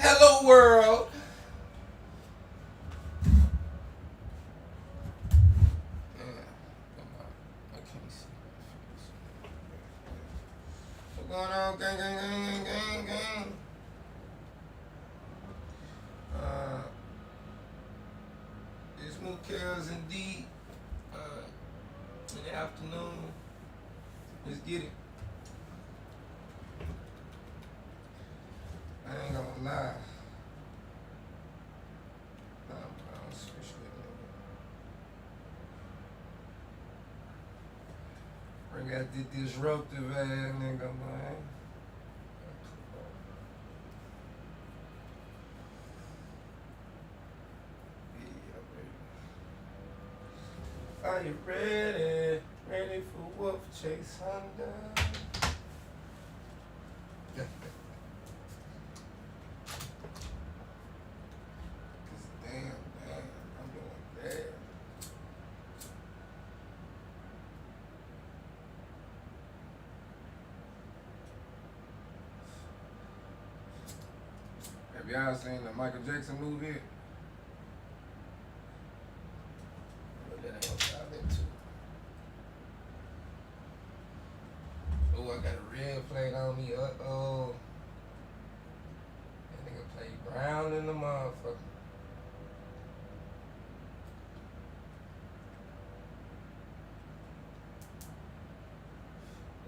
Hello world. Yeah, come on. I can't see my face. What's going on, gang, gang, gang, gang, gang, gang? Uh, it's Mookels indeed. In the afternoon. Let's get it. I ain't gonna lie. I'm switch with nigga. I got this disruptive ass nigga, man. Yeah, baby. Are you ready? Ready for Wolf Chase Hunter? Damn, I'm doing bad. Have y'all seen the Michael Jackson movie? But that ain't what y'all into. Oh, I got a red plate on me. Uh-oh. That nigga play brown in the motherfucker.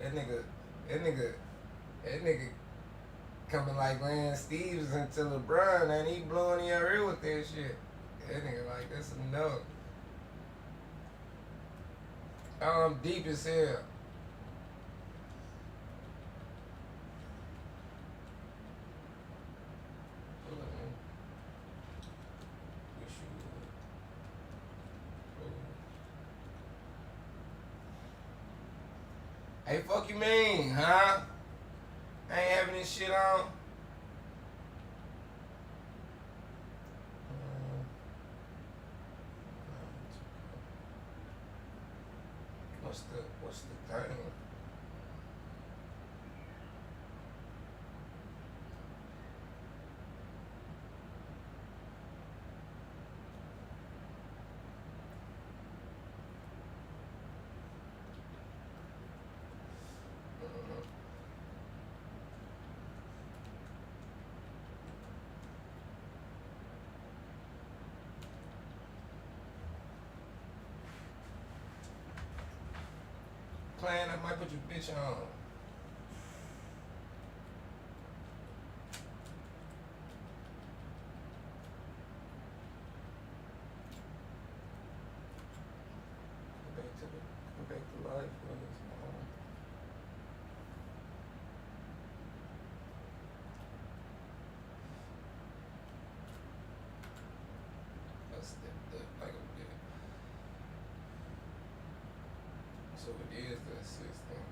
That nigga coming like Lance Stevens into LeBron and he blowing in your ear with that shit. That nigga like, that's enough. I'm deep as hell. Hey, fuck you mean, huh? I ain't having this shit on. What's the thing? Playing, I might put your bitch on. Go back to life. That's the like a bit. So it is the assistant.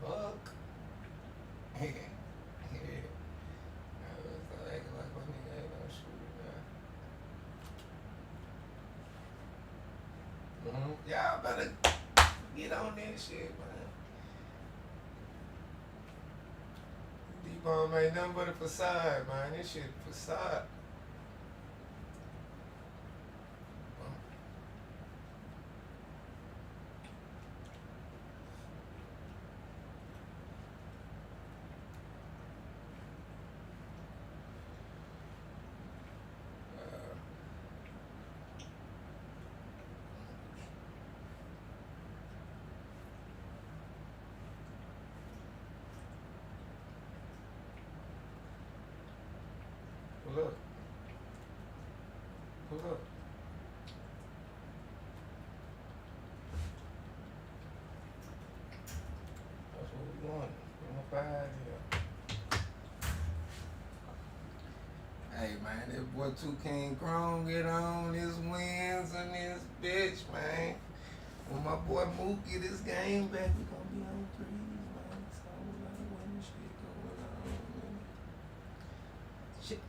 Fuck. Yeah. I was acting like my nigga ain't no shooter now. Y'all better get on that shit, man. D-Bomb ain't nothing but a facade, man. This shit facade. Pull up. Pull up. That boy 2 King Chrome get on his wins and this bitch, man. When my boy Mook get his game back, we gonna be on threes, man. So like when shit going on, man. Shit.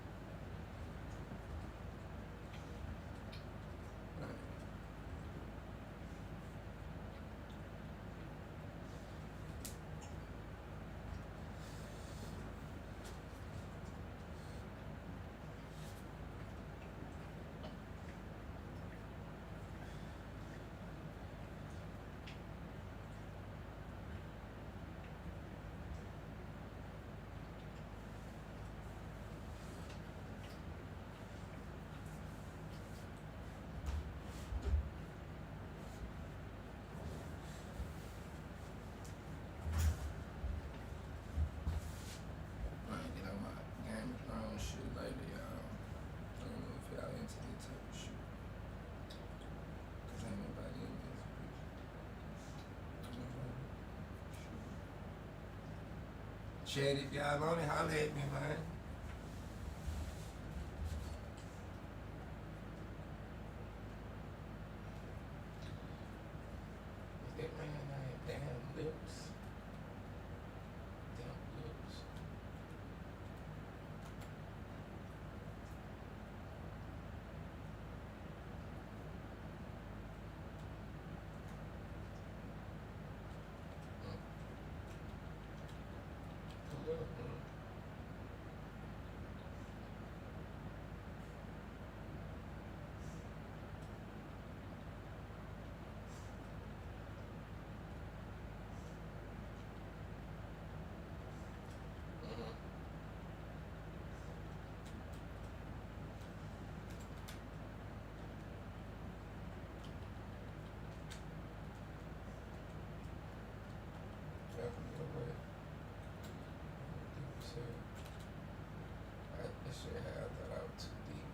Chat if y'all on it, holler at me, man. Is that man name Damn Lips? Damn Lips. Pull up, man. That shit had that out too deep.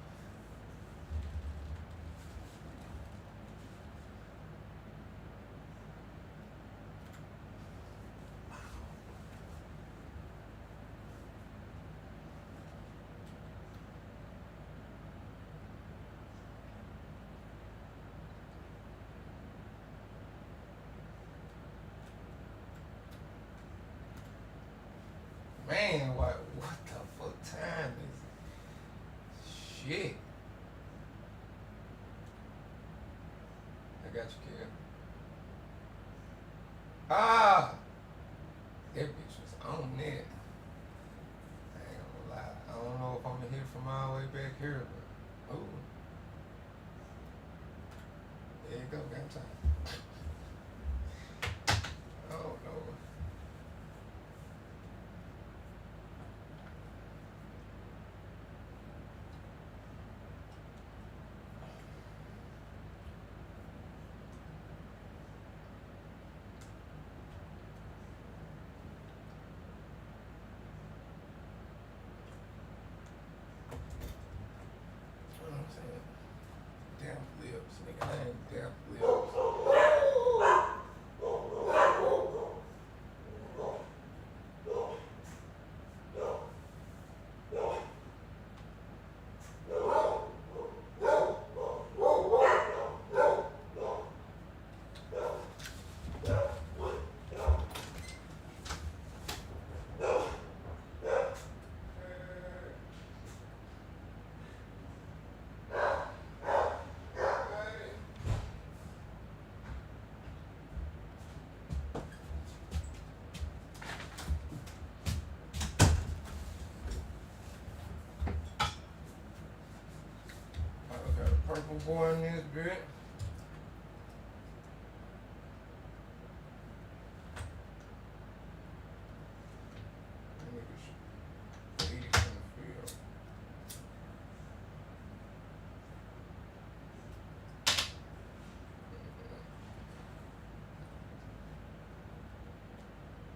Man, what the fuck time is it? Shit. I got you, kid. Ah! That bitch was on that. I ain't gonna lie. I don't know if I'm gonna hit from all the way back here, but ooh. There you go, game time. Oh no. You know what I'm saying? Damn lips, nigga. I ain't damn lips. Got a purple boy in this bit. Niggas 80 in the field.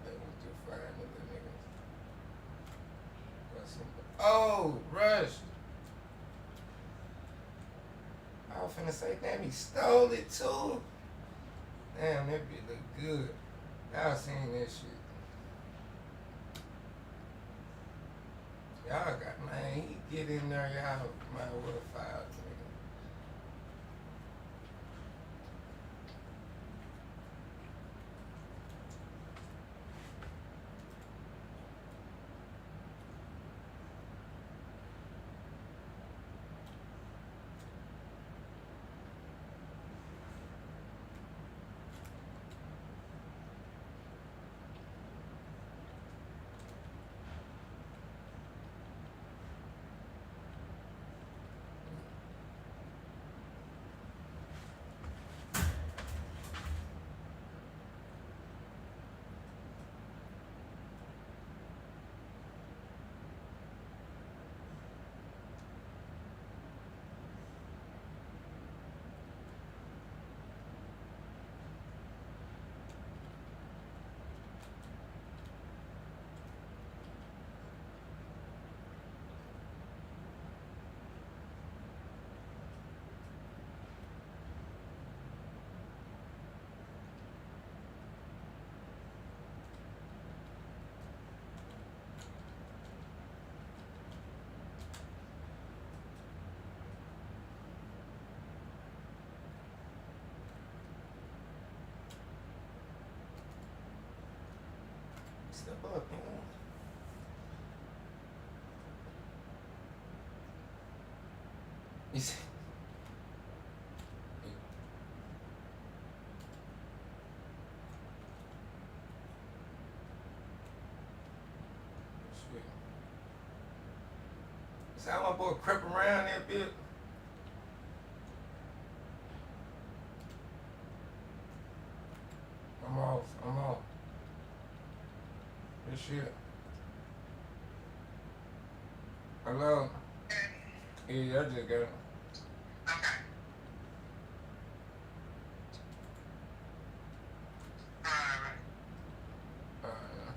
They went through fire with the niggas. Got some. Oh, Rush. I was finna say, damn, he stole it too. Damn, that bitch look good. Y'all seen that shit. Y'all got, man, he get in there, y'all might well file me. Step up, man. You see? Shit. See how my boy crept around that bit? I'm off. I'm off. This shit. Hello? Yeah, I just got it. Okay. Alright. Alright.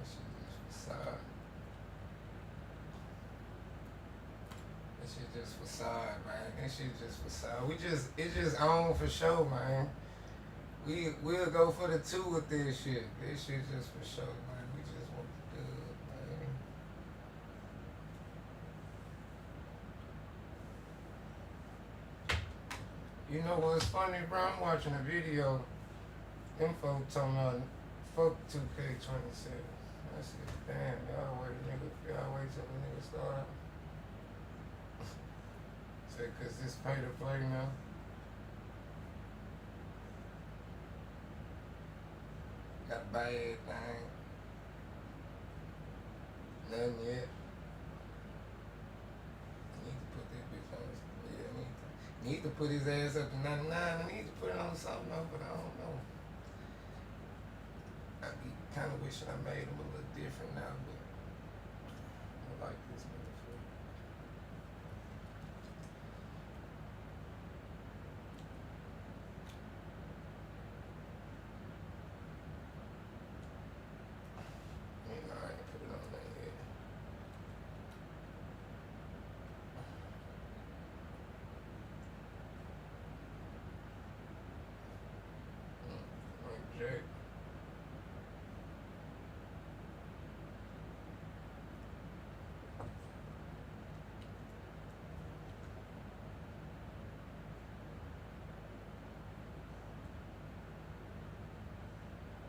This shit just facade. This shit just facade, man. This shit just facade. It's just on for show, man. We'll go for the two with this shit. This shit just for show, man. We just want to do it, man. You know what's funny, bro? I'm watching a video. Them folks talking about fuck 2K27. I said, damn, y'all wait till the nigga start. Say, cause this pay to play now. Got a bad thing. Nothing yet. Need to put that bitch on. Yeah, need to put his ass up to 99. I need to put it on something though, but I don't know. I be kind of wishing I made him a little different now, but I like this motherfucker. You know, I ain't put it on there yet. Like Jack.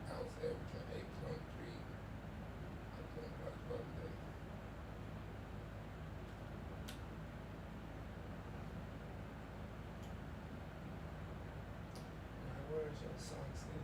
I was averaging 8.3. I think that's about that. Now, where's your socks at?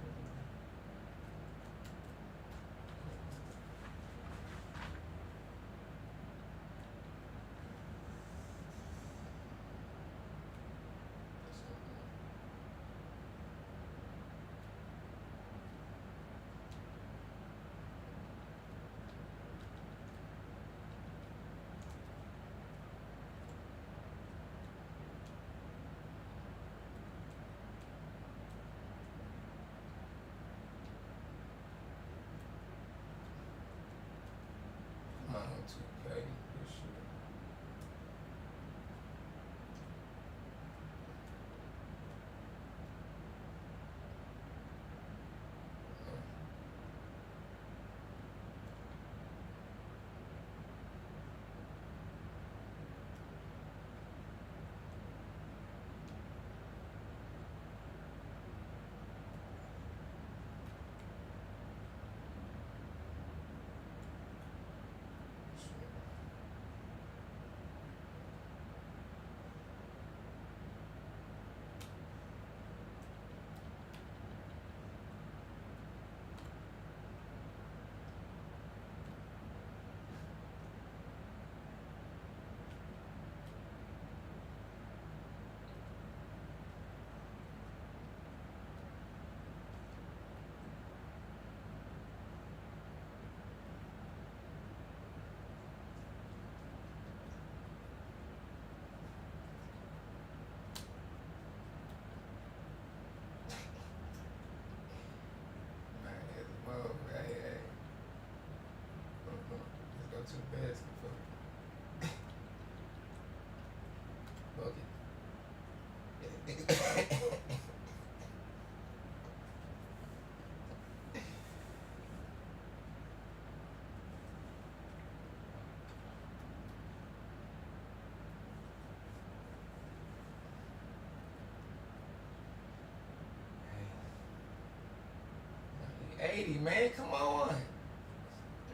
80, man, come on.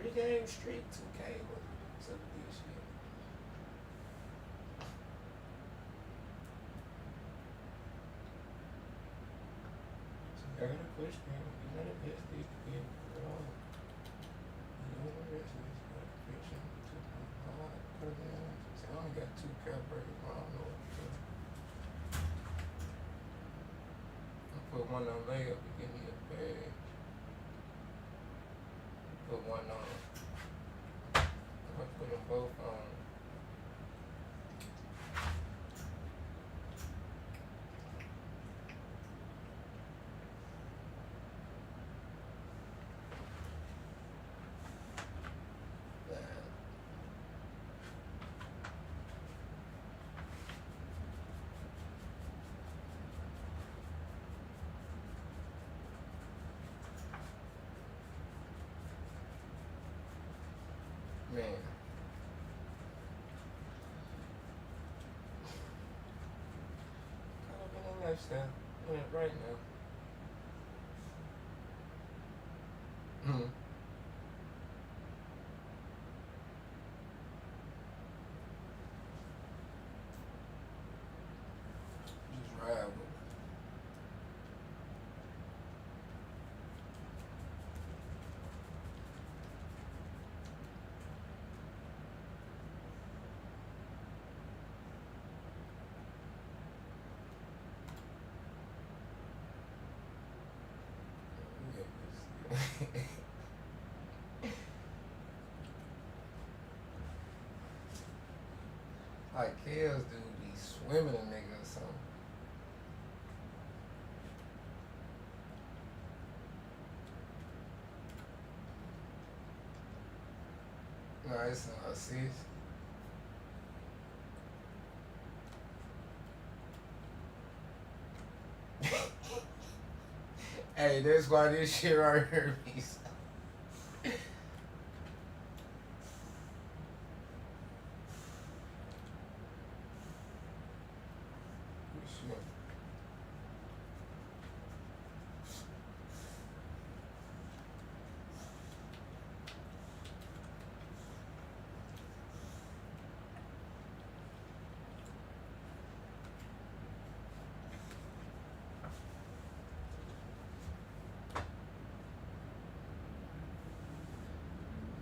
3-game streak, 2K. What's up with this shit? So I gotta push me. You know the best thing to get it on. You know the rest of this notification. Put it in. See, I only got 2 cap breakers. I don't know what to do. I put one on layup to give me a bag. Put one on. I put them both on. Man. Caught up in that lifestyle. I'm in it right now. Just ride with it. Like Kels do be swimming a nigga or something. No, it's an assist. Hey, that's why this shit right here be so.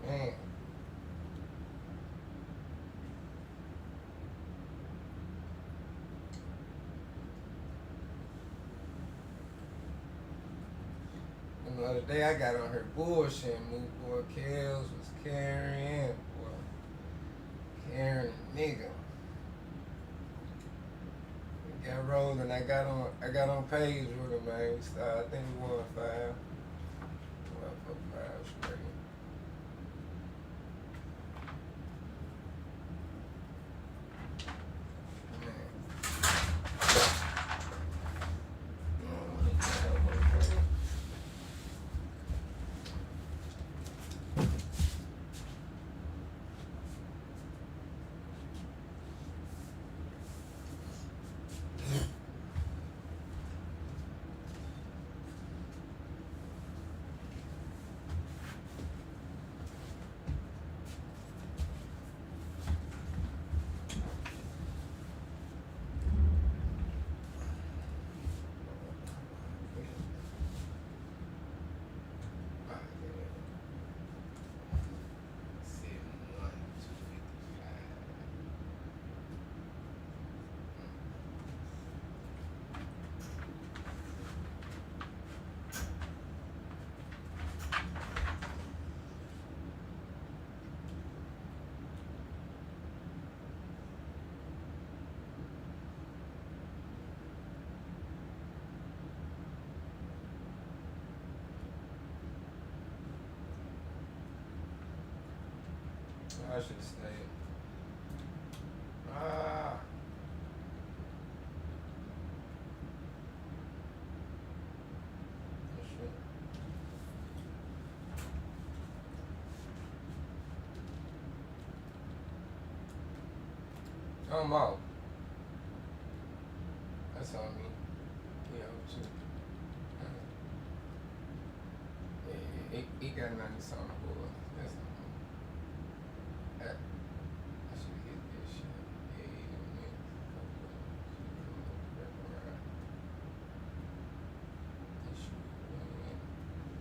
Man. And the other day I got on her bullshit. Moot boy Kels was carrying, boy. Carrying a nigga. We got rolling. I got on page with him, man. We started, I think we won 5. Won for 5 straight. I should have stayed. Shit. I'm out. That's on me. Yeah, what you? Yeah. He got 90 something for us. That's I should hit this shit. Yeah, he didn't miss. Back around. This shit.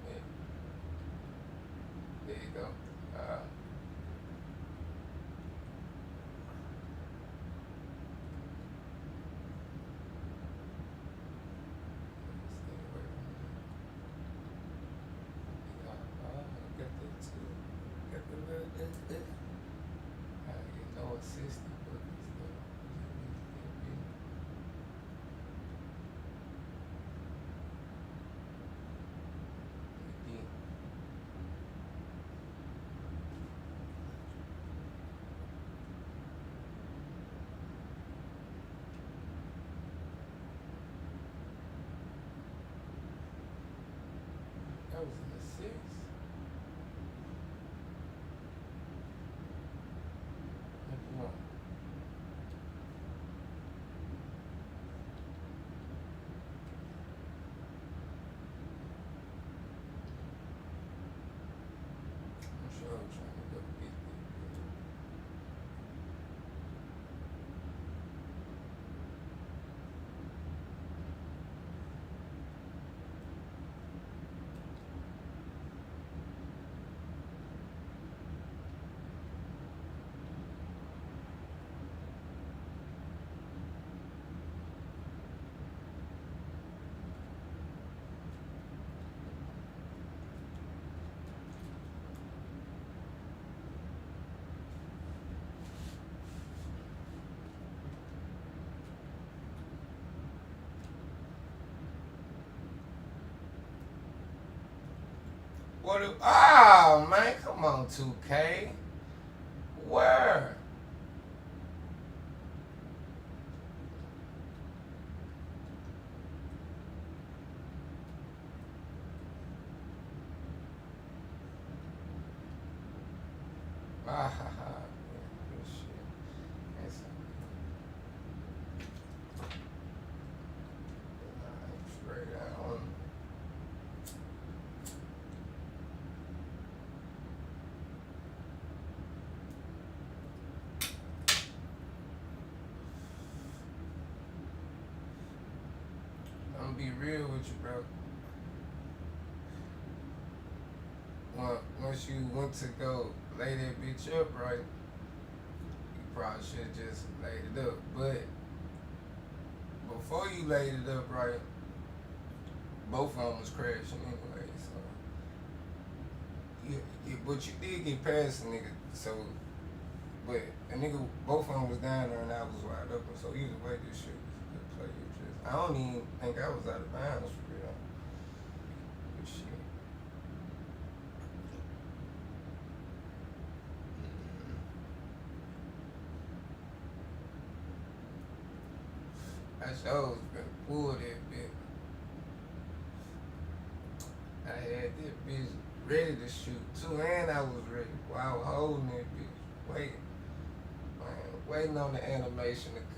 Yeah. There you go. Got the two. Got the little you know, 60 cookies though. That was in the six. What? I'm sure I'm trying to go get it. Oh man, come on, 2K. Where? Ah ha ha. Yeah, good shit. That's straight out. I'm gonna be real with you, bro. Once you went to go lay that bitch up, right? You probably should have just laid it up. But before you laid it up, right? Both of them was crashing anyway, so but you did get past the nigga, so but a nigga both of them was down there and I was wide open, so either way this shit was a good play. I don't even think I was out of bounds for real. Good shit. I sure was gonna pull that bitch. I had that bitch ready to shoot too, and I was ready. While I was holding that bitch, waiting on the animation to come.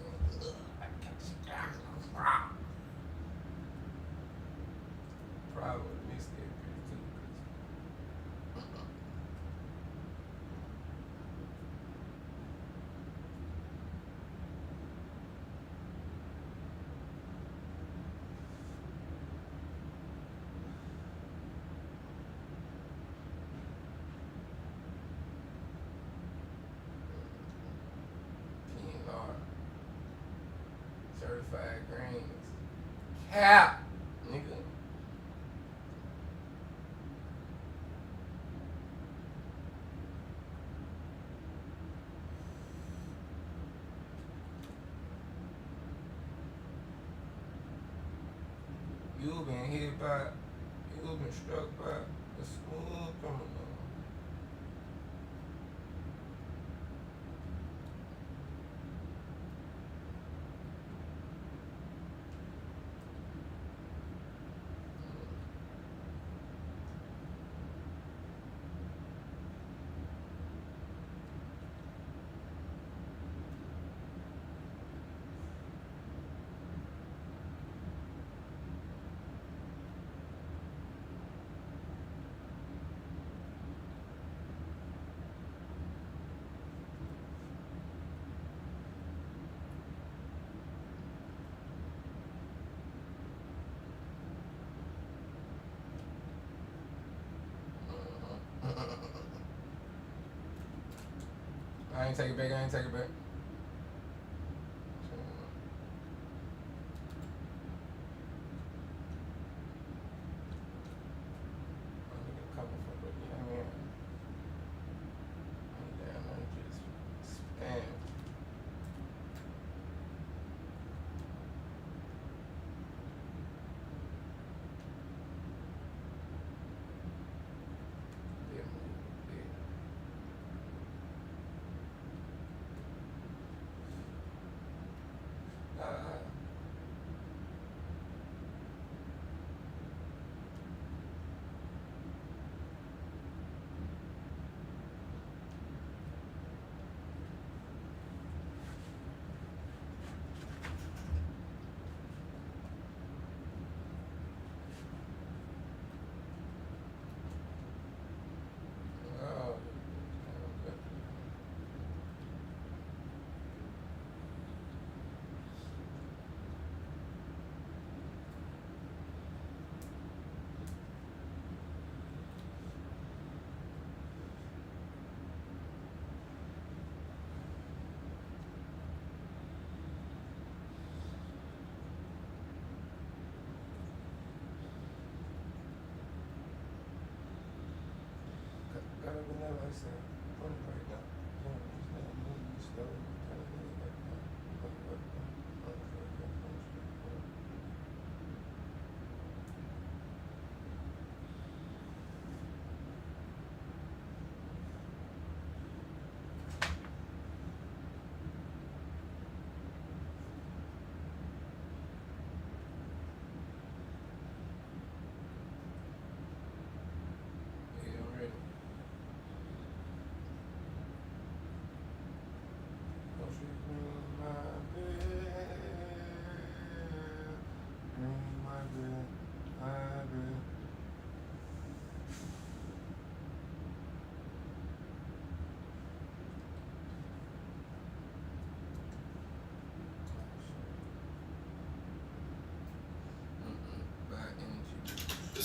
Probably missed that bitch too. PNR. Certified greens. Cap, nigga. You've been hit by, you've been struck by a smooth criminal. ain't take it back. I ain't take it back.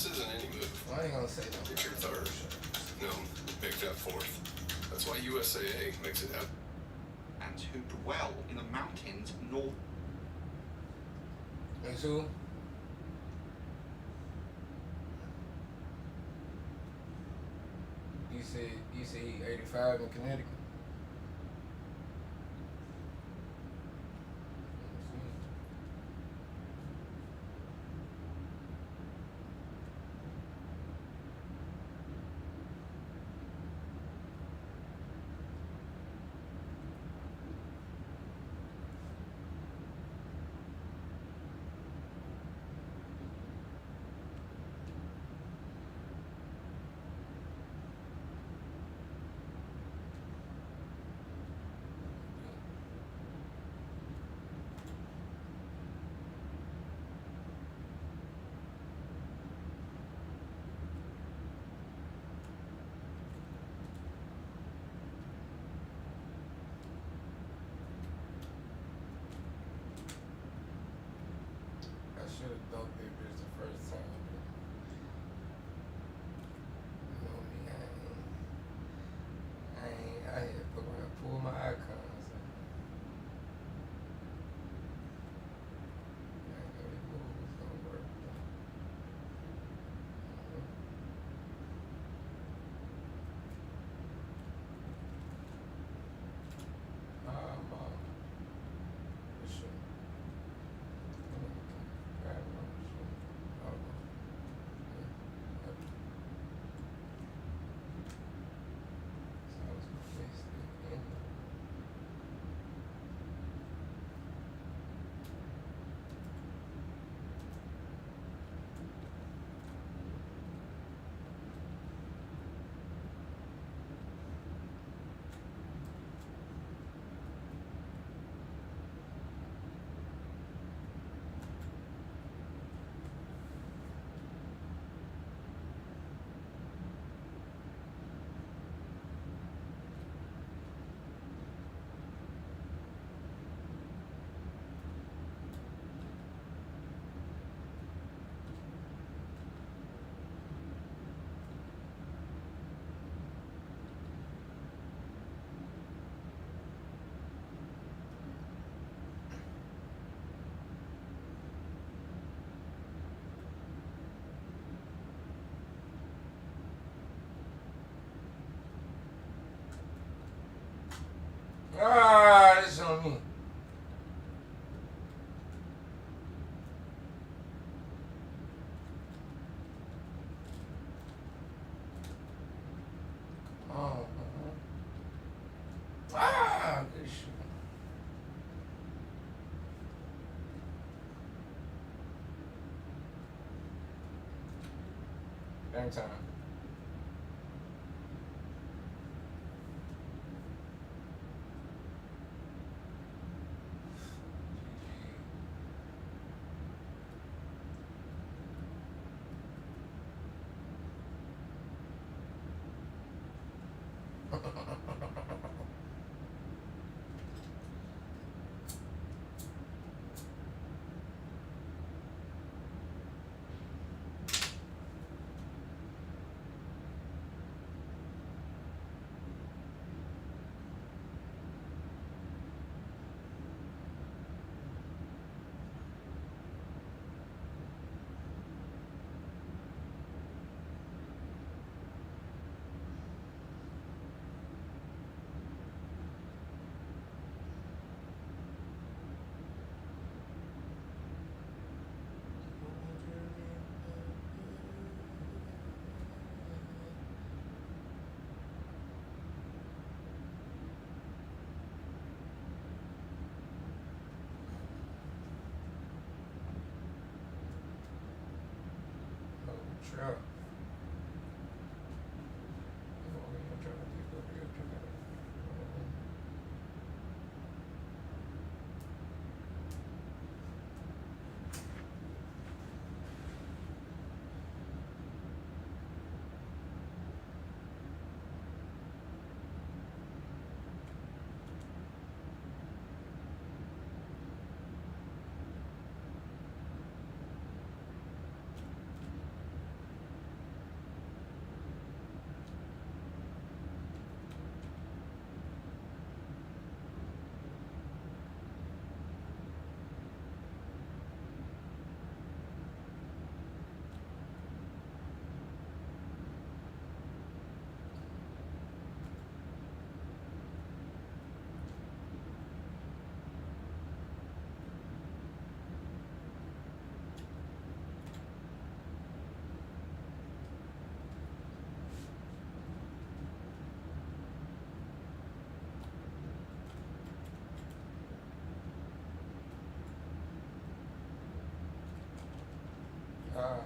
This isn't any move. I ain't gonna say no. It's your third. No, make that fourth. That's why USAA makes it happen. And who dwell in the mountains north. And so, you said he 85 in Connecticut. Ah, good shit. Game time. Truck. Ah.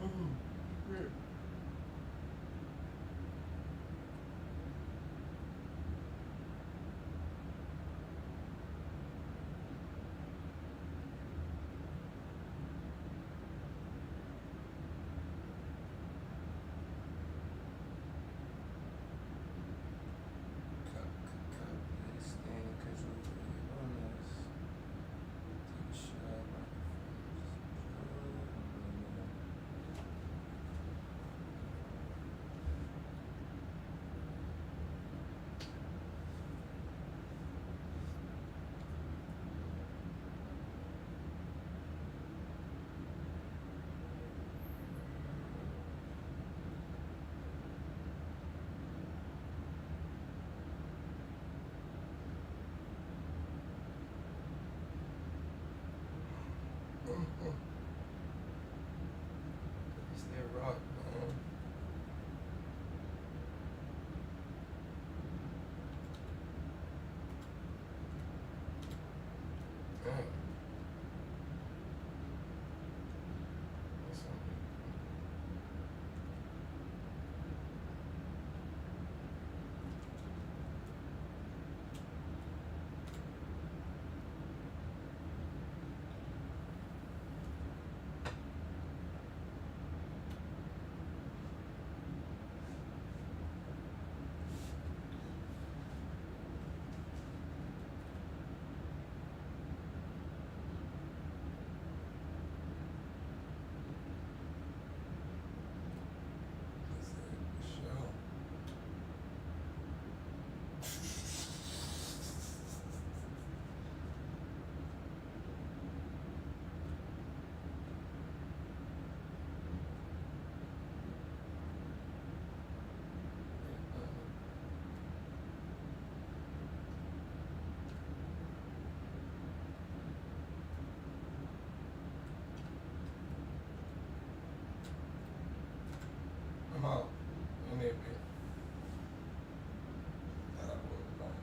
Yeah. It's that rock, man. Damn. That's something. That's it, for sure. I'm out. In that bit. I was like,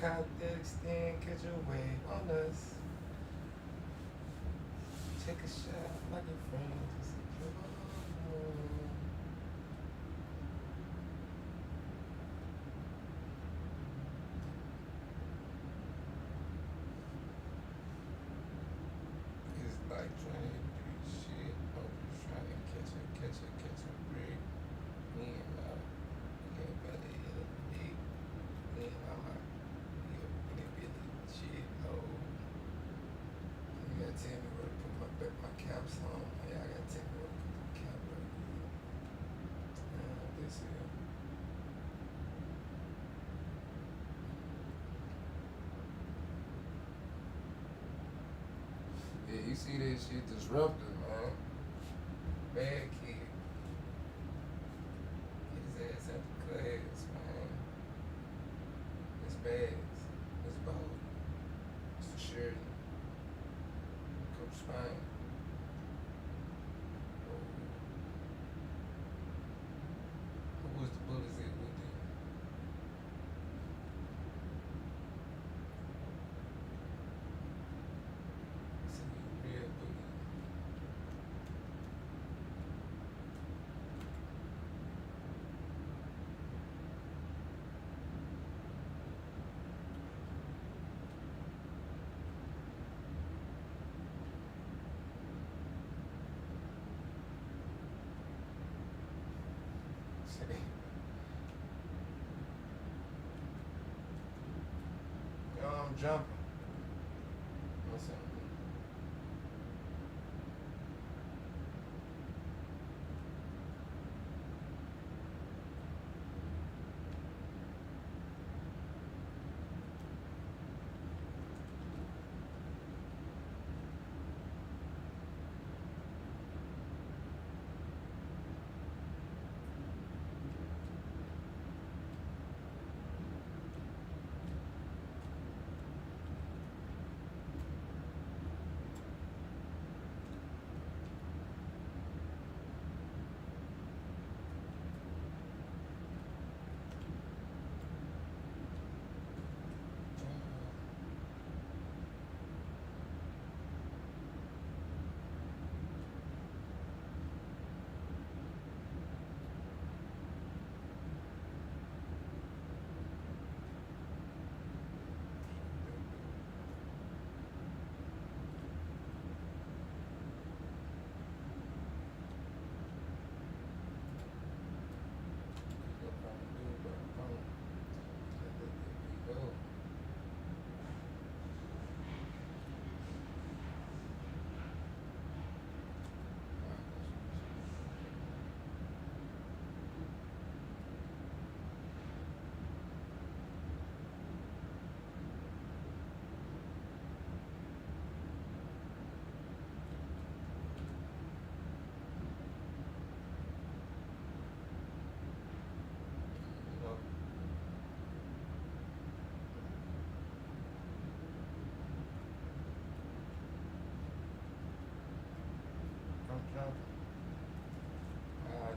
Kazakhstan, catch a wave on us. Take a shot like a friend. Just it's like trying to do shit. I'm just trying to catch a break. Me and my, yeah, by the end of the day, me and my, yeah, really shit. Oh, you gotta tell me where to put my caps on. Yeah, I gotta tell me where to put the cap right here. This here. Yeah, you see that shit disruptive, man. Bad kid. Get his ass out the class, man. It's Bags. It's Bowden. It's the Sheridan. Coach Spain. Who was the bullets at with them? See, real bully. See. Yo, I'm jumping. Listen. Oh,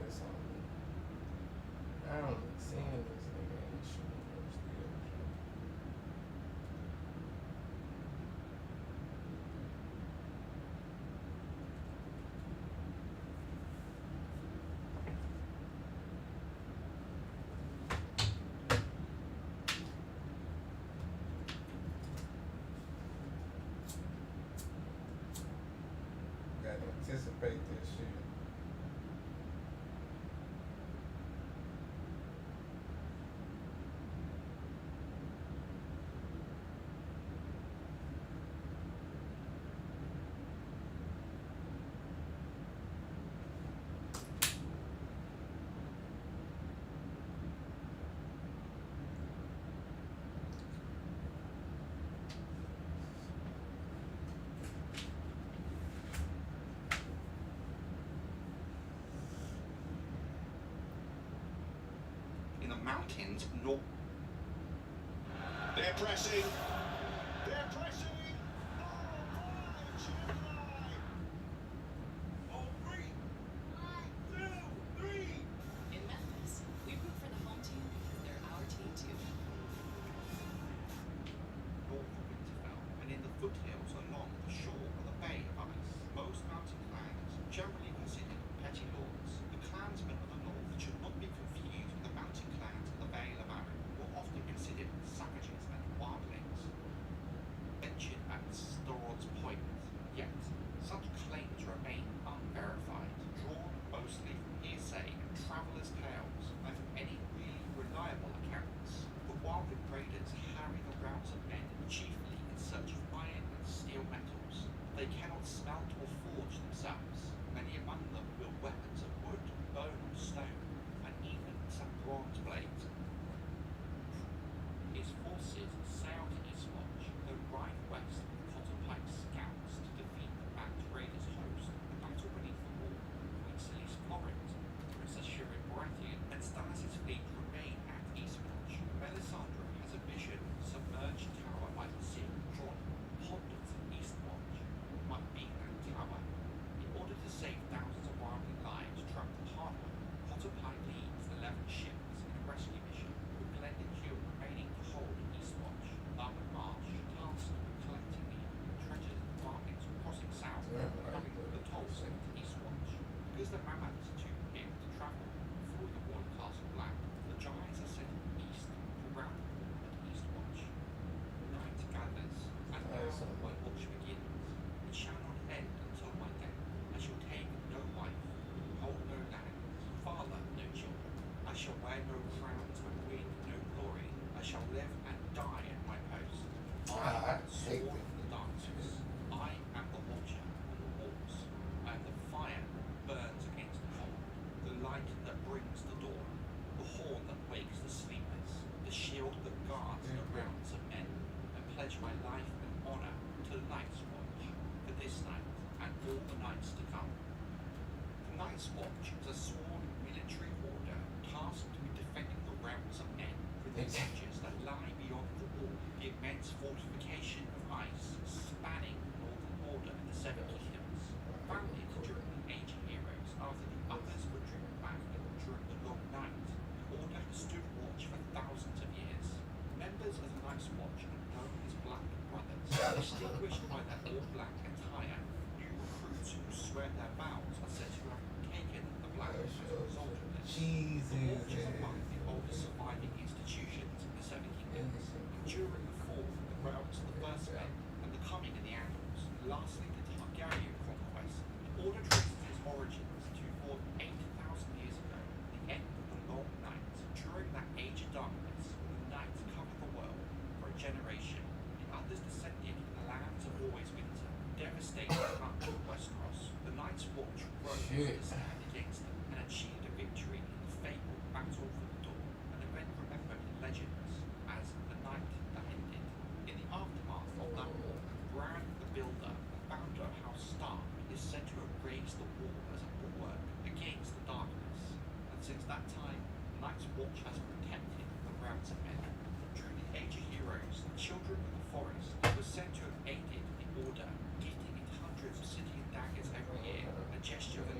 this on me. I don't be seeing this nigga in the show. Gotta anticipate this shit. In the mountains north. They're pressing. They're pressing. Oh, 3, 2, 3. In Memphis, we root for the home team because they're our team too. North of Winterfell and in the foothills along the shore of the Bay of Ice. Most mountain clans, generally considered petty lords, the clansmen of the north should not be confused with the mountain clans of the Vale of Arryn, who are often considered savages and wildlings. Mentioned at Storrod's Point, yet such claims remain unverified, drawn mostly from hearsay and travellers' tales, and from any really reliable accounts. The wildling raiders harry the routes of men chiefly in search of iron and steel metals. They cannot smelt or forge themselves. Many among them wield weapons of wood, bone, or stone, and even some bronze blades. His forces sailed to Eastwatch, then ride west with Cotterpike's scouts to defeat the backed raiders' host. The battle beneath the wall, Queen Silly's Florent, Princess Shireen Baratheon, and Stannis' fleet remain at Eastwatch. Melisandre has a vision, submerged tower by the sea, drawn, ponders Eastwatch, might be that tower. In order to save thousands of wildling lives trapped in Hardwood, Cotterpike leads 11 ships in a rescue mission, with Glendon Hill remaining to hold Eastwatch. Armor Marsh tasked with collecting the treasures and bargains crossing south, coming with the tolls to Eastwatch. Because the mammoths are too big to travel through the walled castle land, the giants are sent east to round the wall at Eastwatch. Night gathers, and now my watch begins. It shall not end until my death. I shall take no wife, hold no lands, father no children. I shall wear no crowns and win no glory. I shall live and die at my post. I am the sword of the darkness. I am the watcher on the walls. I am the fire that burns against the cold, the light that brings the dawn, the horn that wakes the sleepers, the shield that guards the realms of men. I pledge my life and honor to the Night's Watch for this night and all the nights to come. The Night's Watch is a sworn military order tasked with defending the realms of men with the edges that lie beyond the wall, the immense fortification of ice spanning the northern border of the Seven Kingdoms. Founded during the Age of Heroes after the others were driven back during the Long Night, the order has stood watch for thousands of years. Members of the Night's Watch are known as Black Brothers, distinguished by their all-black attire. New recruits who swear their vows are said to have taken the black as a result of this. The Watch is among the oldest surviving institutions in the Seven Kingdoms, enduring the fall of the realms of the First Men and the coming of the Andals. Lastly, the Targaryen conquest. The order traces its origins to more than 8,000 years ago, the end of the Long Night. During that age of darkness, the night covered the world for a generation. The others descended in the lands of always winter, devastating much of Westeros. The Night's Watch rose to stand against them and achieved a victory in the fabled Battle for the Dawn, an event remembered in legends as the night that ended. In the aftermath of that war, Bran the Builder, the founder of House Stark, is said to have raised the wall as a bulwark against the darkness, and since that time, the Night's Watch has protected the realms of men. During the Age of Heroes, the Children of the Forest were said to have aided the Order, gifting it hundreds of Obsidian daggers every year, a gesture of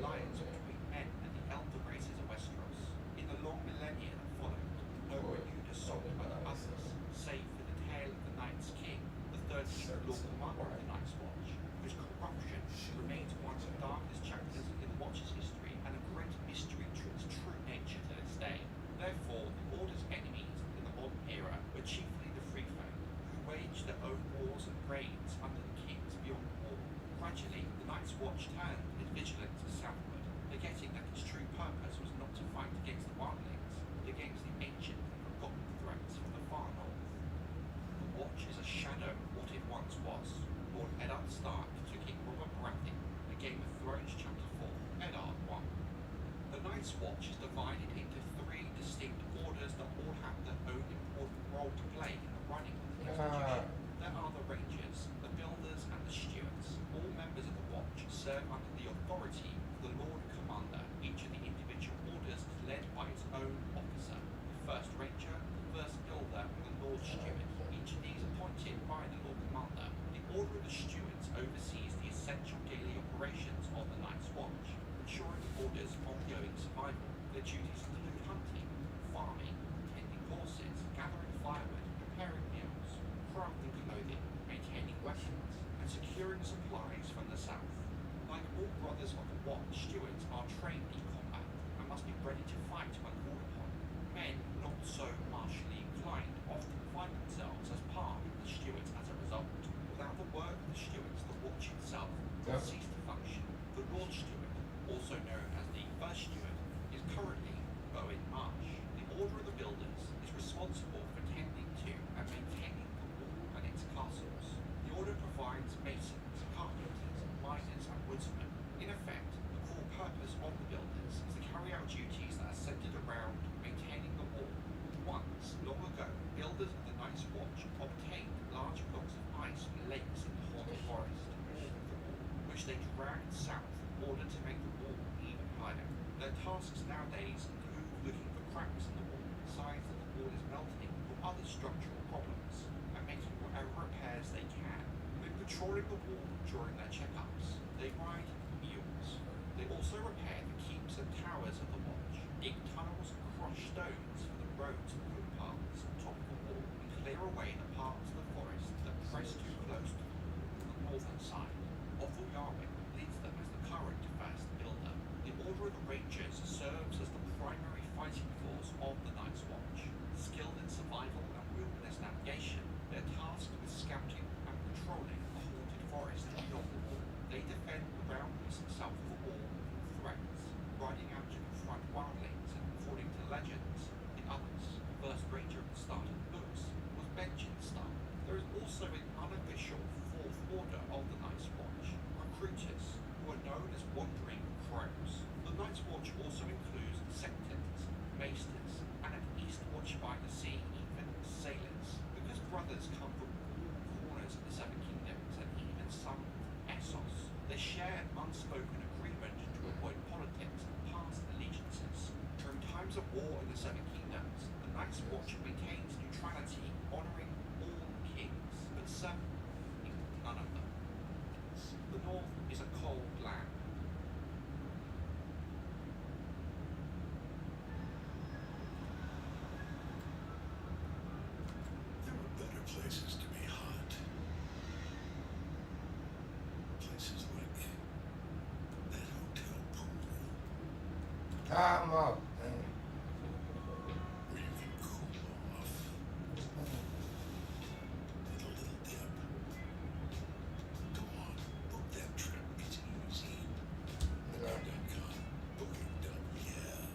Watch turned its vigilance southward, forgetting that its true purpose was not to fight against the wildlings, but against the ancient and forgotten threats from the far north. The Watch is a shadow of what it once was. Lord Eddard Stark to King Robert Baratheon, A Game of Thrones Chapter 4, Eddard 1. The Night's Watch is divided into three distinct orders that all have their own important role to play in the running of the institution. There are the Rangers, the Builders, and the Stewards. All members of the Watch serve under the authority of the Lord Commander. Each of the individual orders is led by its own officer, the First Ranger, the First Builder, and the Lord Steward. Each of these appointed by the Lord Commander. The Order of the Stewards oversees the essential daily operations of the Night's Watch, ensuring the Order's ongoing survival. Their duties include hunting, farming, tending horses, gathering firewood, preparing meals, crafting clothing, maintaining weapons, and securing supplies from the south. Like all brothers of the Watch, stewards are trained in combat and must be ready to fight when called upon. Men not so martially inclined often find themselves as part of the stewards as a result. Without the work of the stewards, the Watch itself will cease to function. The Lord Steward, also known as the First Steward, is currently Bowen Marsh. The Order of the Builders is responsible for tending to and maintaining the wall and its castles. The Order provides masons, carpenters, miners, and woodsmen. In effect, the core purpose of the Builders is to carry out duties that are centered around maintaining the wall. Once, long ago, builders of the Night's Watch obtained large blocks of ice from lakes in the haunted forest, which they dragged south in order to make the wall even higher. Their tasks nowadays include looking for cracks in the wall, signs that the wall is melting, or other structural problems, and making whatever repairs they can. When patrolling the wall during their checkups, they ride mules. They also repair the keeps and towers of the Watch, dig tunnels and crush stones for the roads and footpaths on top of the wall, and clear away the parts of the forest that press too close to the northern side. Othel Yarwick leads them as the current first builder. The Order of the Rangers serves as the primary fighting force of the Night's Watch. Skilled in survival and wilderness navigation, they're tasked with scouting and patrolling the haunted forest beyond the wall. They defend the boundaries south of the wall from threats, riding out to confront wildlings, and according to legends, the others, the First Ranger at the start of the books, was Benjen Stark. There is also an unofficial fourth order of the Night's Watch, recruiters, who are known as Wandering Crows. The Night's Watch also includes Sextons, Maesters, and at East Watch by the Sea, even sailors. Because brothers come from all corners of the Seven Kingdoms and even some from Essos, they share an unspoken agreement to avoid politics and past allegiances. During times of war in the Seven Kingdoms, the Night's Watch maintains neutrality, honouring all kings, but some, none of them. The North is a cold land. There were better places to be hot. Places like that hotel pool, Time up, man. where you can cool off. With a little dip. Go on, book that trip. It's easy. Booking.com. Yeah.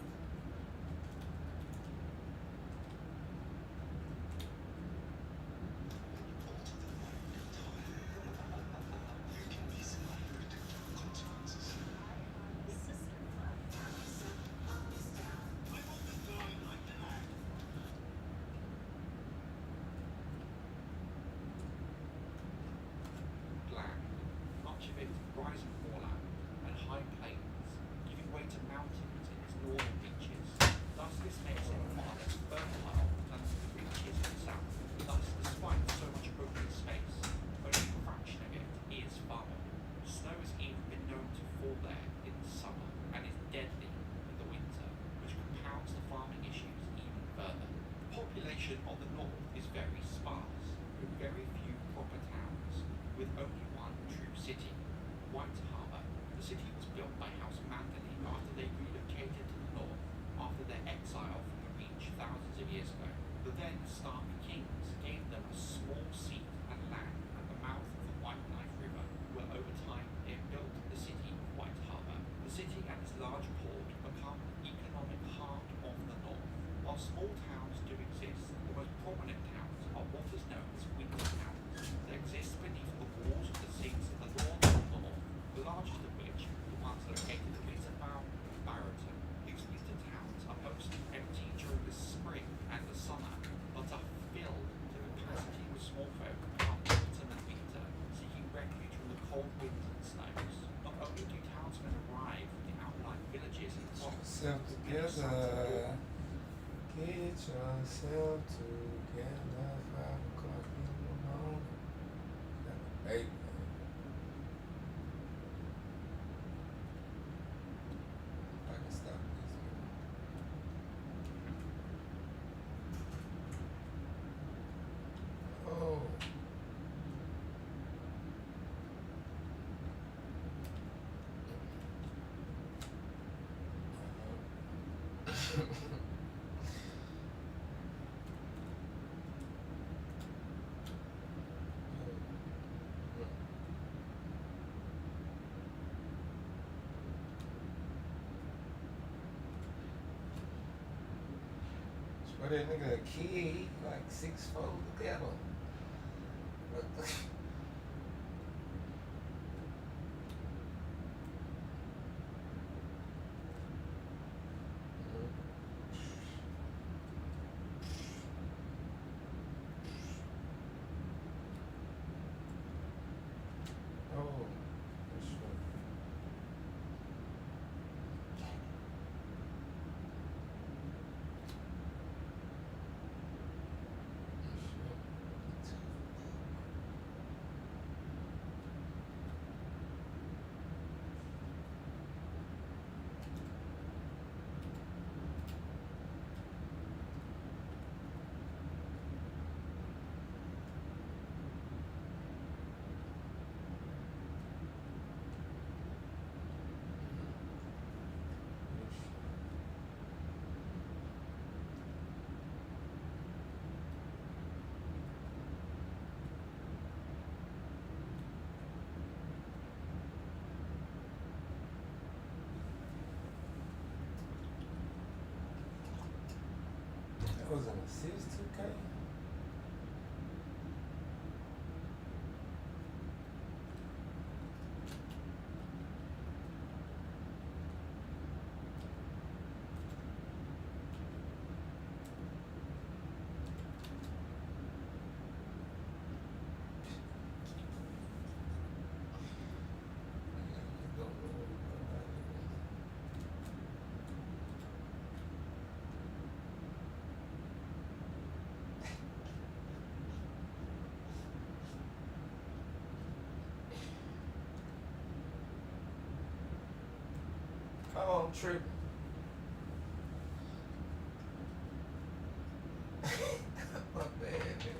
Land, much of it rising moorland and high plains, giving way to mountains in its northern reaches. Thus this makes it far less fertile than the reaches in the south. Thus, despite so much open space, only a fraction of it is farmable. Snow has even been known to fall there in the summer and is deadly in the winter, which compounds the farming issues even further. The population of the north is very sparse, with very few proper towns, with only one true city, White Harbour. The city was built by House Manderley after they relocated to the north after their exile from the Reach thousands of years ago. The then Stark kings gave them a small seat and land at the mouth of the White Knife River, where over time they built the city yourself together. Get yourself together. 5 o'clock in the morning. Hey, I can stop this. Oh. But that nigga a kid, he like 6'4", look at him. Oh, for sure. That was an assist, 2K. Oh, I'm tripping. My bad, nigga.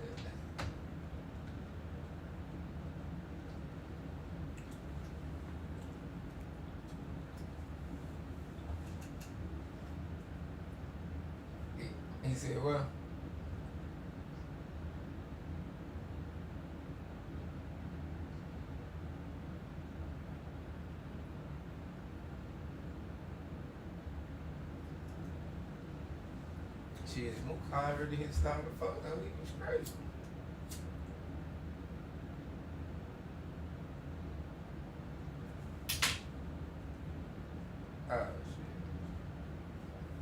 He said, well, shit, Mukai already hit start the fuck though. He was crazy. Oh shit.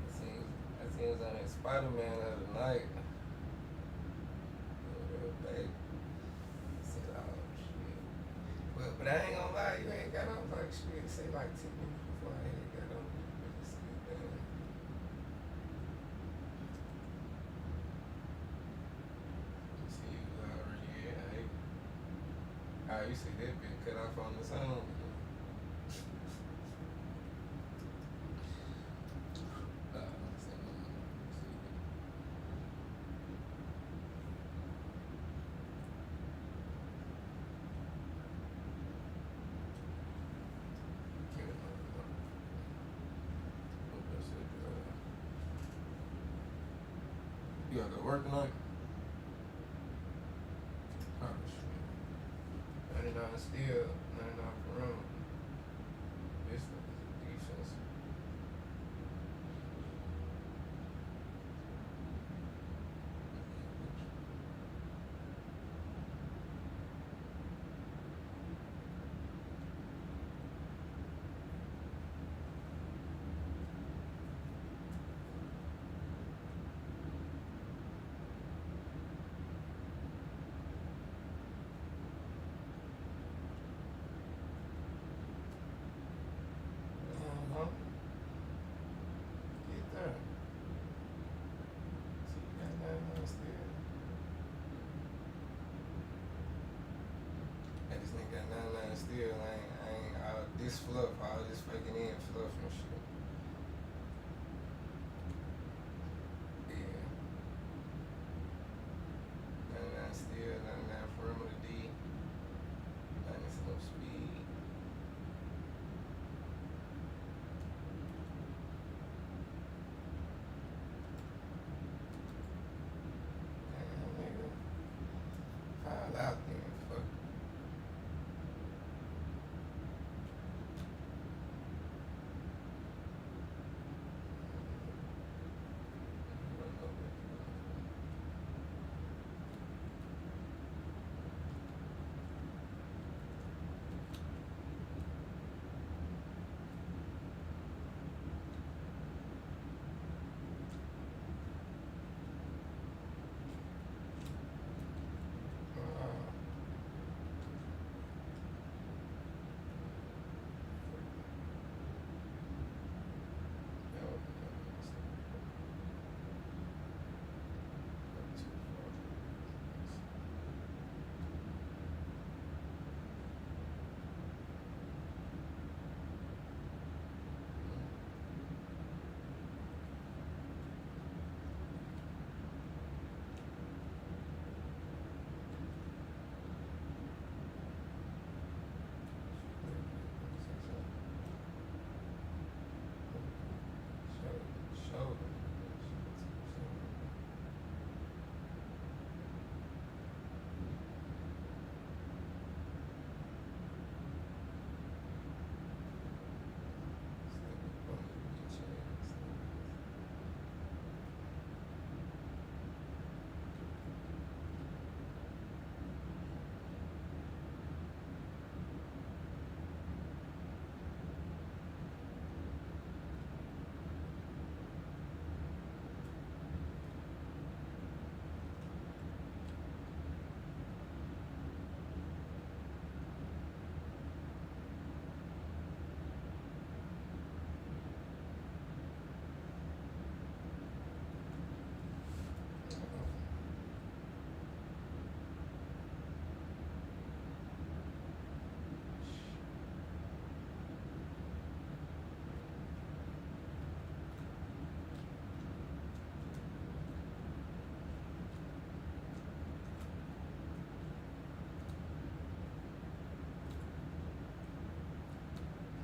I seen it was on that Spider-Man the other night. Real big. I said, oh shit. Well, but I ain't gonna lie, you ain't got on like shit. Say like 10 minutes before I had got on. Really see it then. See, you was already in. Oh, you see that been cut off on the song. You gotta go work tonight? Oh shit. 99 still, 99 per round. This nigga's defense. This fluff, all this fucking in fluff and shit. Yeah. 99 still, 99 perimeter D. 90 some speed. Damn, nigga. Foul out then, fuck.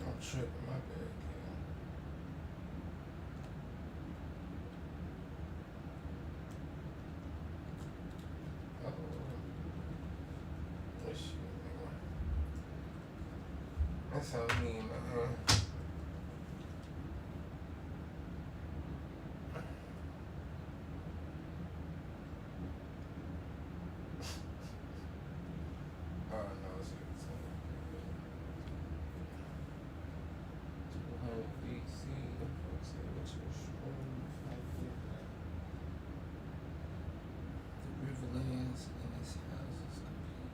I'm tripping, my bad, Cam. Oh, this shit, nigga. That's on me, man. Oh, no, it's good. 200 BC. Let's see what's your stream. The Riverlands and its houses complete.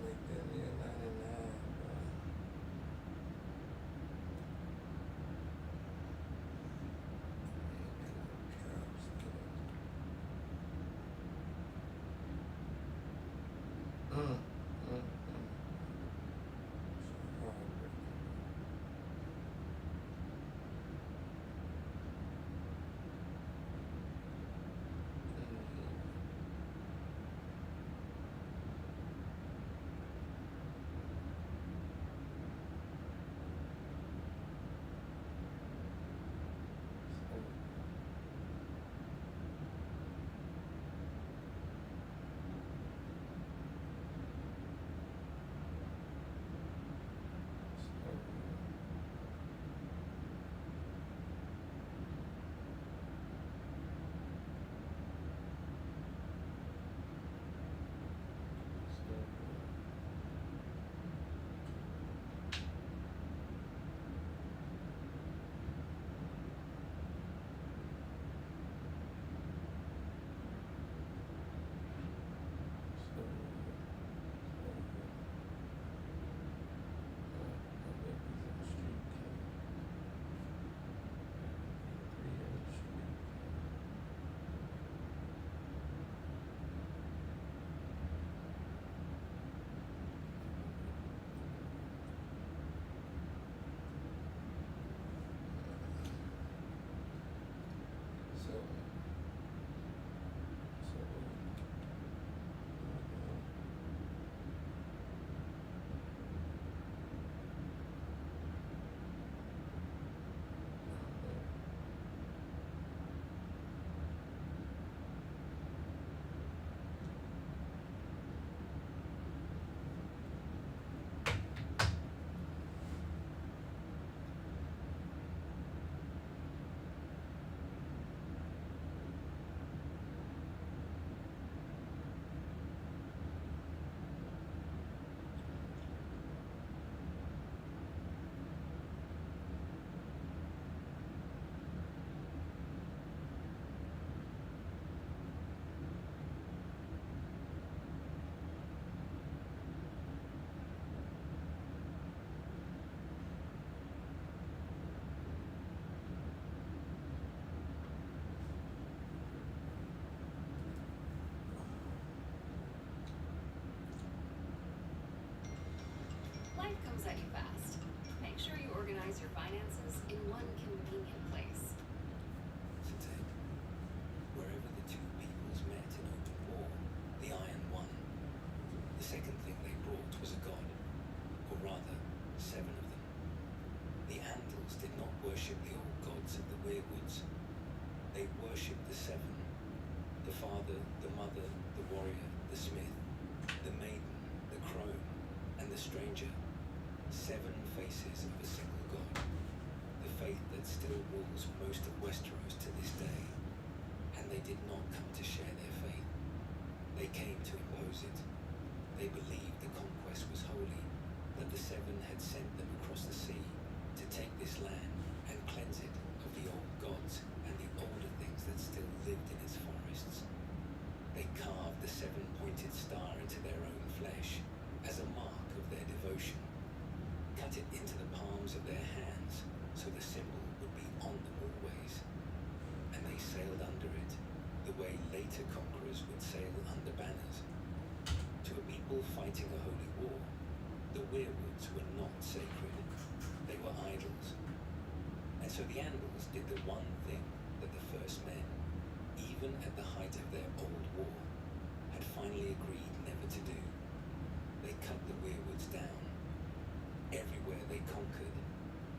Make that nigga 99, bro. Mm, mm, mm. So hard, pretty fast. Make sure you organize your finances in one convenient place. Since wherever the two peoples met in open war, the Iron won. The second thing they brought was a god, or rather, 7 of them. The Andals did not worship the old gods of the Weirwoods. They worshipped the 7: the father, the mother, the warrior, the smith, the maiden, the crone, and the stranger. 7 faces of a single god. The faith that still rules most of Westeros to this day. And they did not come to share their faith. They came to impose it. They believed the conquest was holy, that the 7 had sent them across the sea to take this land and cleanse it of the old gods and the older things that still lived in its forests. They carved the 7-pointed star into their own flesh as a mark of their devotion, cut it into the palms of their hands so the symbol would be on them always, and they sailed under it the way later conquerors would sail under banners. To a people fighting a holy war, the Weirwoods were not sacred. They were idols. And so the Andals did the one thing that the first men, even at the height of their old war, had finally agreed never to do. They cut the Weirwoods down. Everywhere they conquered,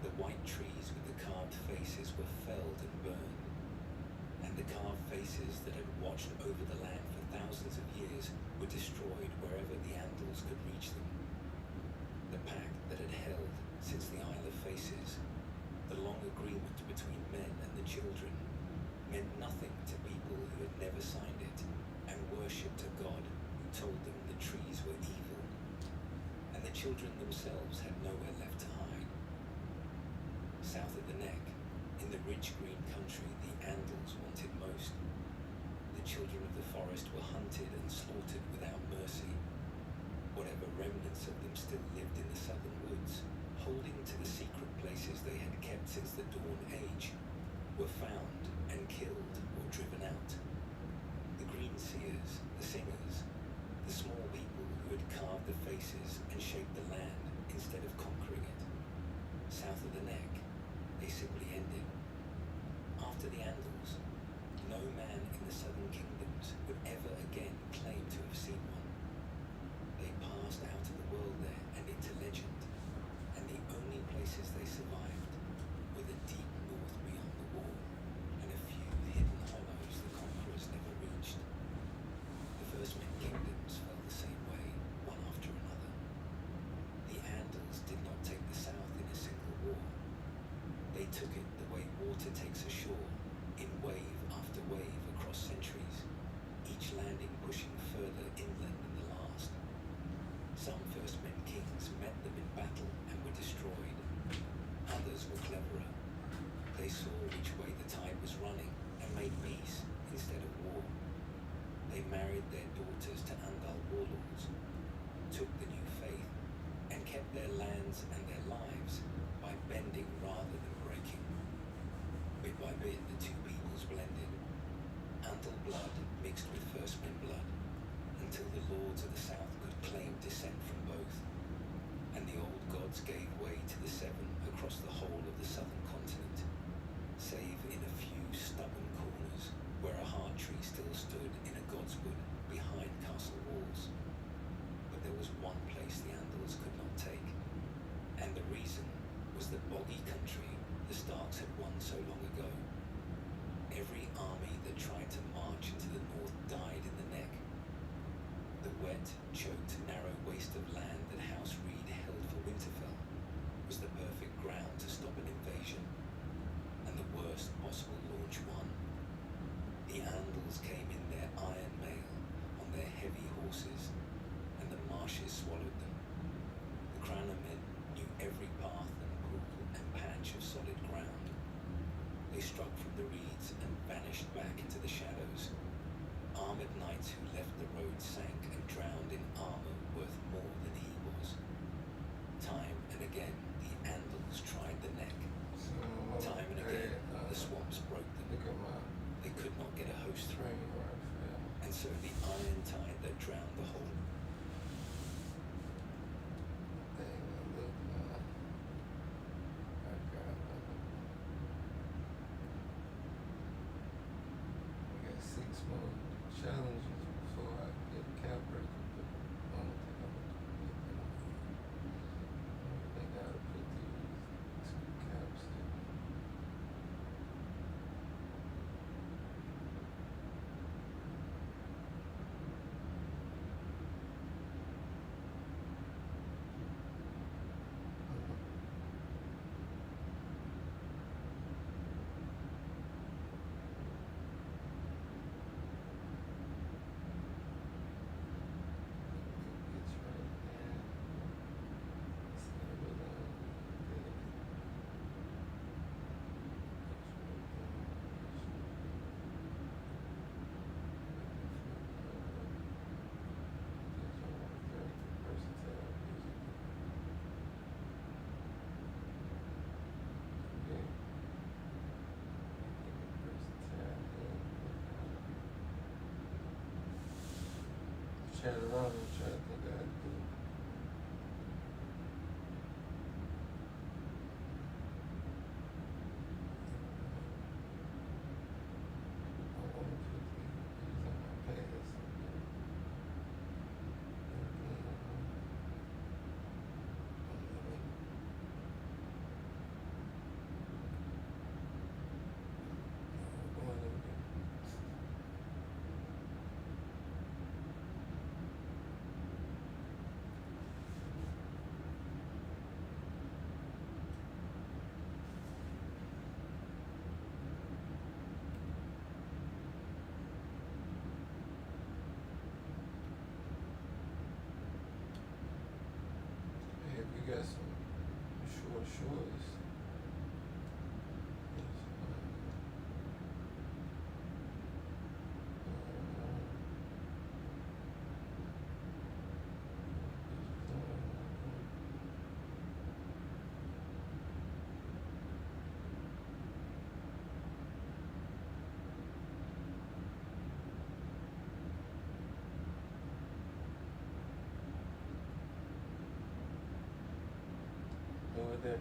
the white trees with the carved faces were felled and burned, and the carved faces that had watched over the land for thousands of years were destroyed wherever the Andals could reach them. The pact that had held since the Isle of Faces, the long agreement between men and the children, meant nothing to people who had never signed it and worshipped a god who told them the trees were evil, and the children themselves had nowhere left to hide. South of the Neck, in the rich green country the Andals wanted most, the children of the forest were hunted and slaughtered without mercy. Whatever remnants of them still lived in the southern woods, holding to the secret places they had kept since the Dawn Age, were found and killed or driven out. The green seers, the singers, the small people who had carved the faces and shaped the land instead of conquering it. South of the Neck, they simply ended. After the Andals, no man in the southern kingdoms would ever again claim to have seen one. They passed out of the world there and into legend, and the only places they survived were the deep north beyond the wall and a few hidden hollows the conquerors never reached. The first men kingdoms fell the same way, one after another. The Andals did not take the south in a single war. They took it the way water takes a shore, in wave after wave across centuries, each landing pushing further inland than the last. Some first men kings met them in battle and were destroyed. Others were cleverer. They saw which way the tide was running and made peace instead of war. They married their daughters to Andal warlords, took the new faith, and kept their lands and their lives by bending rather than breaking. Bit by bit, the two peoples blended. Andal blood mixed with First Men blood, until the lords of the south could claim descent from both, and the old gods gave way to the 7 across the whole of the southern continent, save in a few stubborn corners where a hard tree still stood in a godswood behind castle walls. But there was one place the Andals could not take, and the reason was the boggy country the Starks had won so long ago. Every army that tried to march into the north died in the Neck. The wet, choked, narrow waste of land that House Reed held for Winterfell was the perfect ground to stop an invasion, and the worst possible launch won. The Andals came in their iron mail on their heavy horses, and the marshes swallowed them. The Crown of Men knew every path and pool and patch of solid ground. They struck from the reeds and vanished back into the shadows. Armored knights who left the road sank and drowned in armor worth more than he was. Time and again, the Andals tried the Neck. Time and again, the swamps broke them. Look at my They could not get a host through, train right there. and so the iron tide that drowned the whole Thing, look, chat around and try to think I had to do. I want to put these on my past. Hey, we got some short shorts. Over there.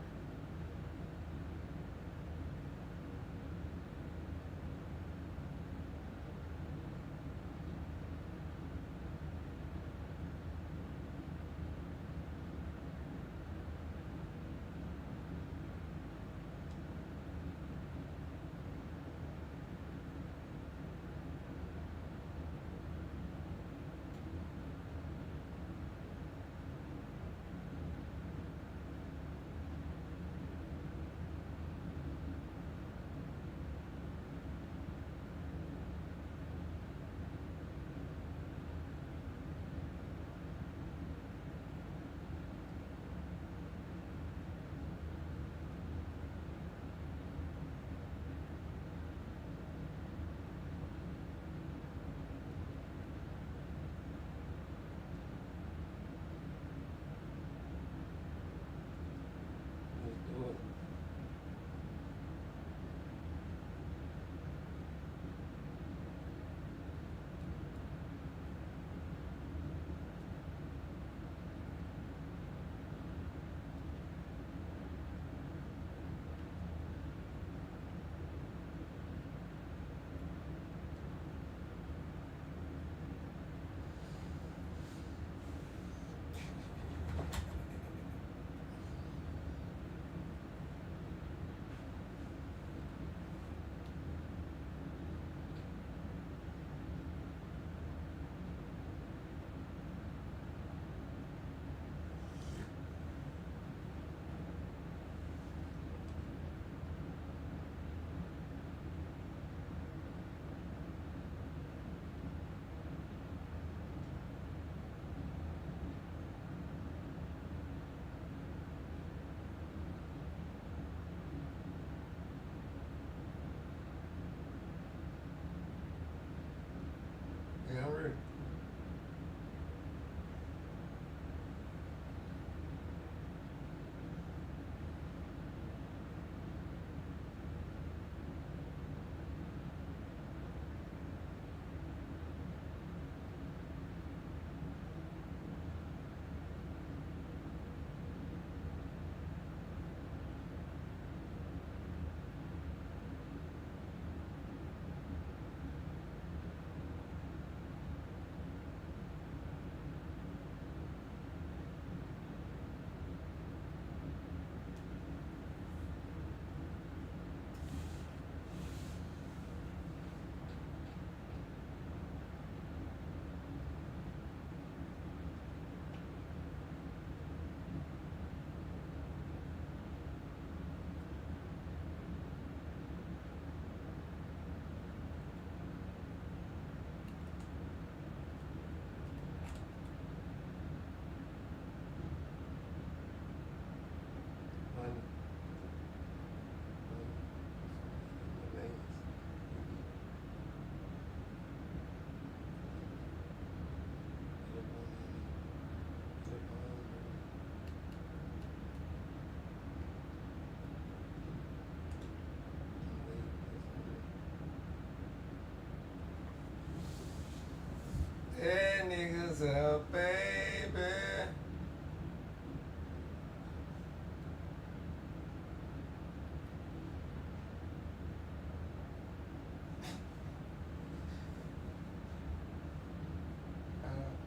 niggas up, baby.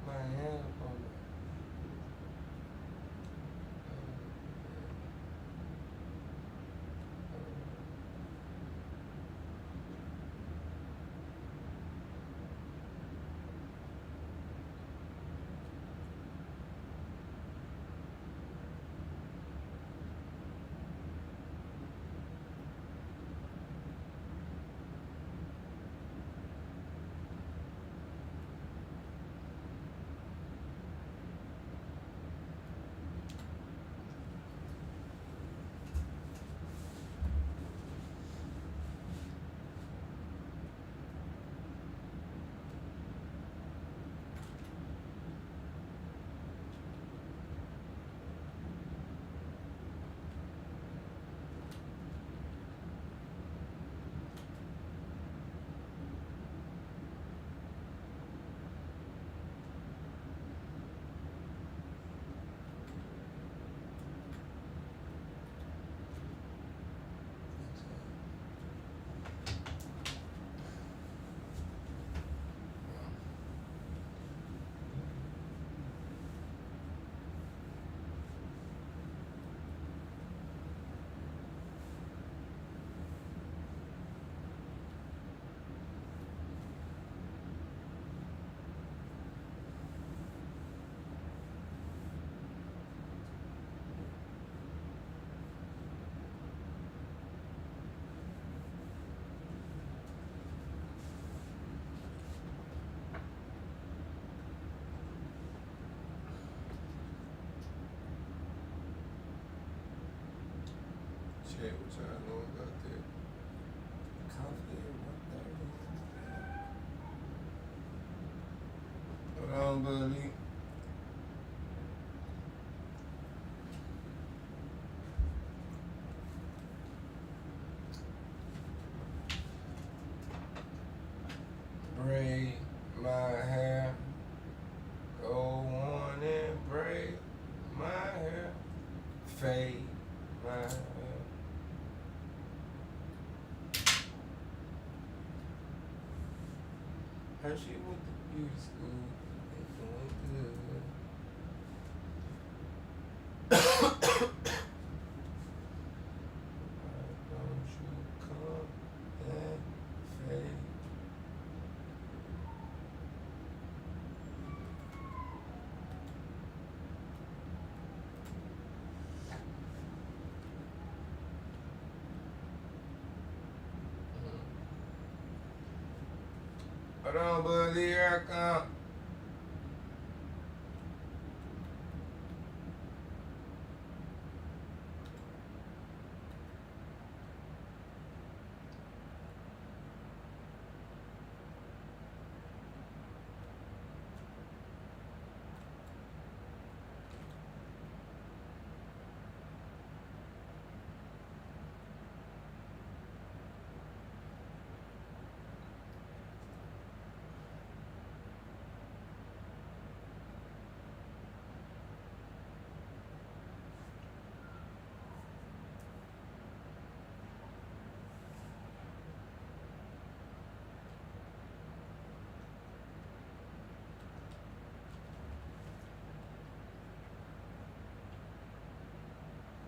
My hand up on that. Shit, what y'all know about that? Confident, what hold on, buddy. Braid my hair. Go on and braid my hair. Fade my hair. Hershey went to beauty school. They doing good. Why don't you come and fade? Hold on, buddy, here I come.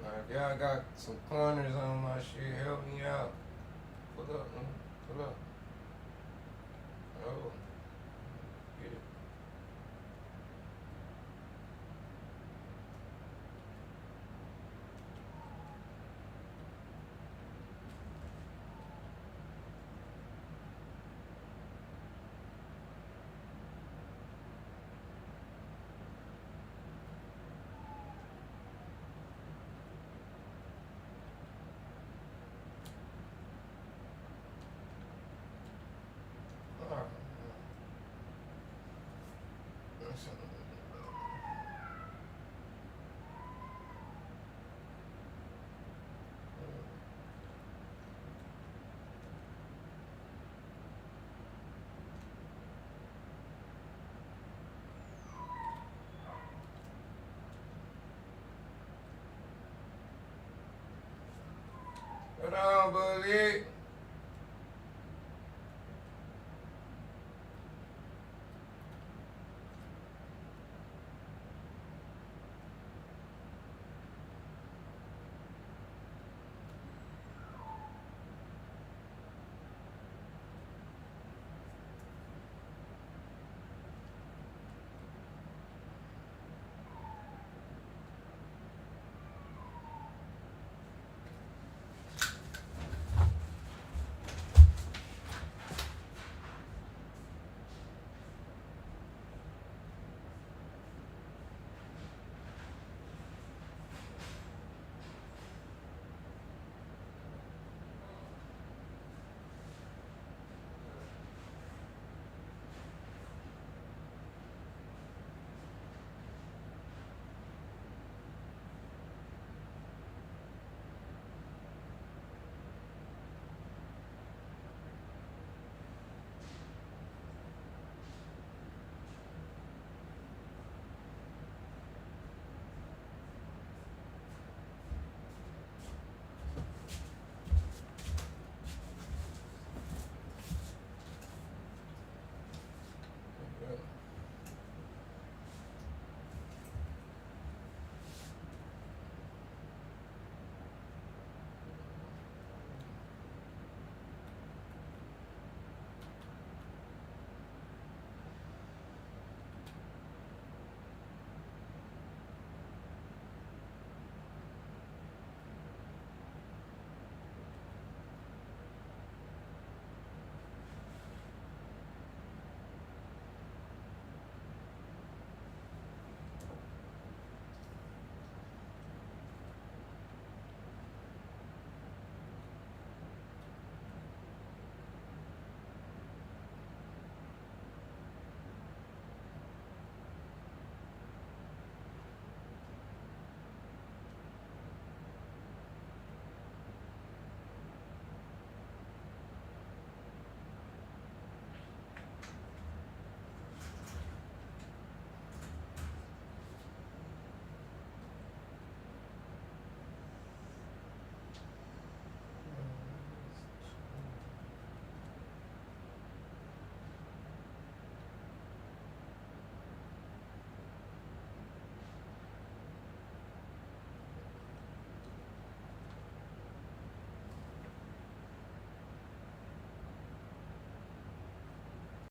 Now, if y'all got some pointers on my shit, help me out. Pull up, man. Pull up. Oh. Get it. Oh, man. That's something.